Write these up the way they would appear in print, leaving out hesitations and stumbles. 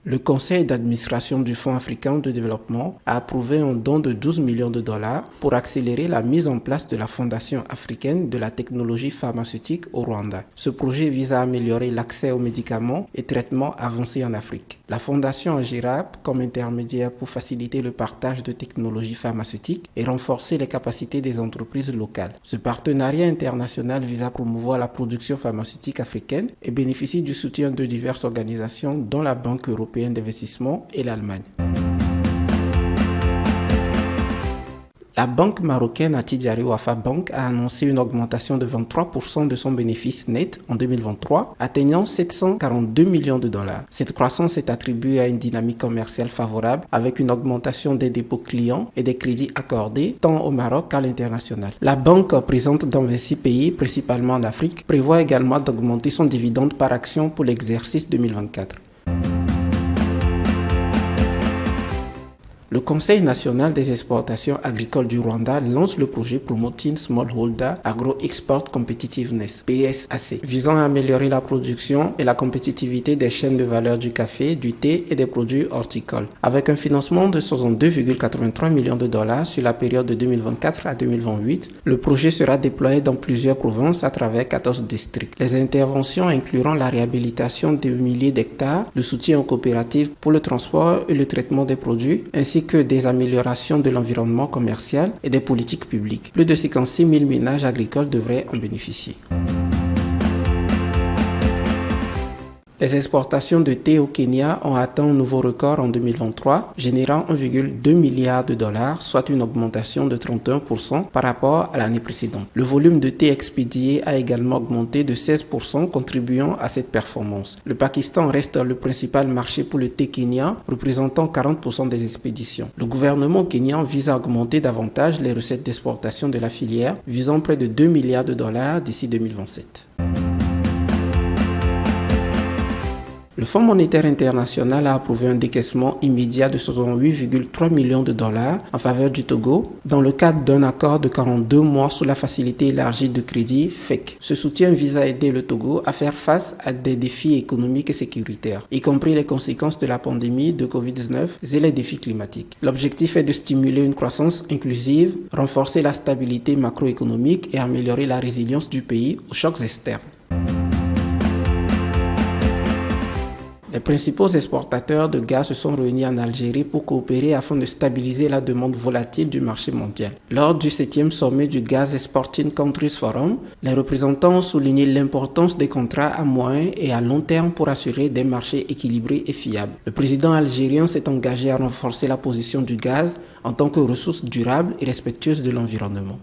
Le conseil d'administration du Fonds africain de développement a approuvé un don de 12 millions de dollars pour accélérer la mise en place de la Fondation africaine de la technologie pharmaceutique au Rwanda. Ce projet vise à améliorer l'accès aux médicaments et traitements avancés en Afrique. La Fondation agira comme intermédiaire pour faciliter le partage de technologies pharmaceutiques et renforcer les capacités des entreprises locales. Ce partenariat international vise à promouvoir la production pharmaceutique africaine et bénéficie du soutien de diverses organisations dont la Banque européenne d'investissement et l'Allemagne. La banque marocaine Attijari Wafa Bank a annoncé une augmentation de 23% de son bénéfice net en 2023, atteignant 742 millions de dollars. Cette croissance est attribuée à une dynamique commerciale favorable avec une augmentation des dépôts clients et des crédits accordés tant au Maroc qu'à l'international. La banque, présente dans 26 pays, principalement en Afrique, prévoit également d'augmenter son dividende par action pour l'exercice 2024. Le Conseil national des exportations agricoles du Rwanda lance le projet Promoting Smallholder Agro-Export Competitiveness, PSAC, visant à améliorer la production et la compétitivité des chaînes de valeur du café, du thé et des produits horticoles. Avec un financement de 62,83 millions de dollars sur la période de 2024 à 2028, le projet sera déployé dans plusieurs provinces à travers 14 districts. Les interventions incluront la réhabilitation de milliers d'hectares, le soutien aux coopératives pour le transport et le traitement des produits, ainsi que des améliorations de l'environnement commercial et des politiques publiques. Plus de 56 000 ménages agricoles devraient en bénéficier. Les exportations de thé au Kenya ont atteint un nouveau record en 2023, générant 1,2 milliard de dollars, soit une augmentation de 31% par rapport à l'année précédente. Le volume de thé expédié a également augmenté de 16%, contribuant à cette performance. Le Pakistan reste le principal marché pour le thé kenyan, représentant 40% des expéditions. Le gouvernement kenyan vise à augmenter davantage les recettes d'exportation de la filière, visant près de 2 milliards de dollars d'ici 2027. Le Fonds monétaire international a approuvé un décaissement immédiat de 68,3 millions de dollars en faveur du Togo dans le cadre d'un accord de 42 mois sous la facilité élargie de crédit FEC. Ce soutien vise à aider le Togo à faire face à des défis économiques et sécuritaires, y compris les conséquences de la pandémie de Covid-19 et les défis climatiques. L'objectif est de stimuler une croissance inclusive, renforcer la stabilité macroéconomique et améliorer la résilience du pays aux chocs externes. Les principaux exportateurs de gaz se sont réunis en Algérie pour coopérer afin de stabiliser la demande volatile du marché mondial. Lors du 7e sommet du Gas Exporting Countries Forum, les représentants ont souligné l'importance des contrats à moyen et à long terme pour assurer des marchés équilibrés et fiables. Le président algérien s'est engagé à renforcer la position du gaz en tant que ressource durable et respectueuse de l'environnement.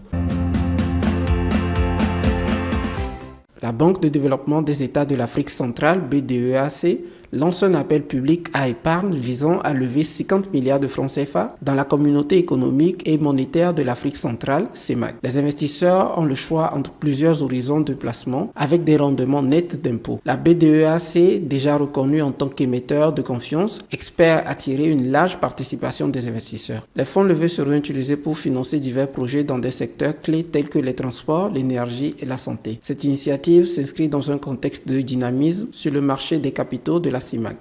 La Banque de développement des États de l'Afrique centrale, BDEAC, lance un appel public à épargne visant à lever 50 milliards de francs CFA dans la communauté économique et monétaire de l'Afrique centrale, CEMAC. Les investisseurs ont le choix entre plusieurs horizons de placement avec des rendements nets d'impôts. La BDEAC, déjà reconnue en tant qu'émetteur de confiance, espère attirer une large participation des investisseurs. Les fonds levés seront utilisés pour financer divers projets dans des secteurs clés tels que les transports, l'énergie et la santé. Cette initiative s'inscrit dans un contexte de dynamisme sur le marché des capitaux de la CIMAC.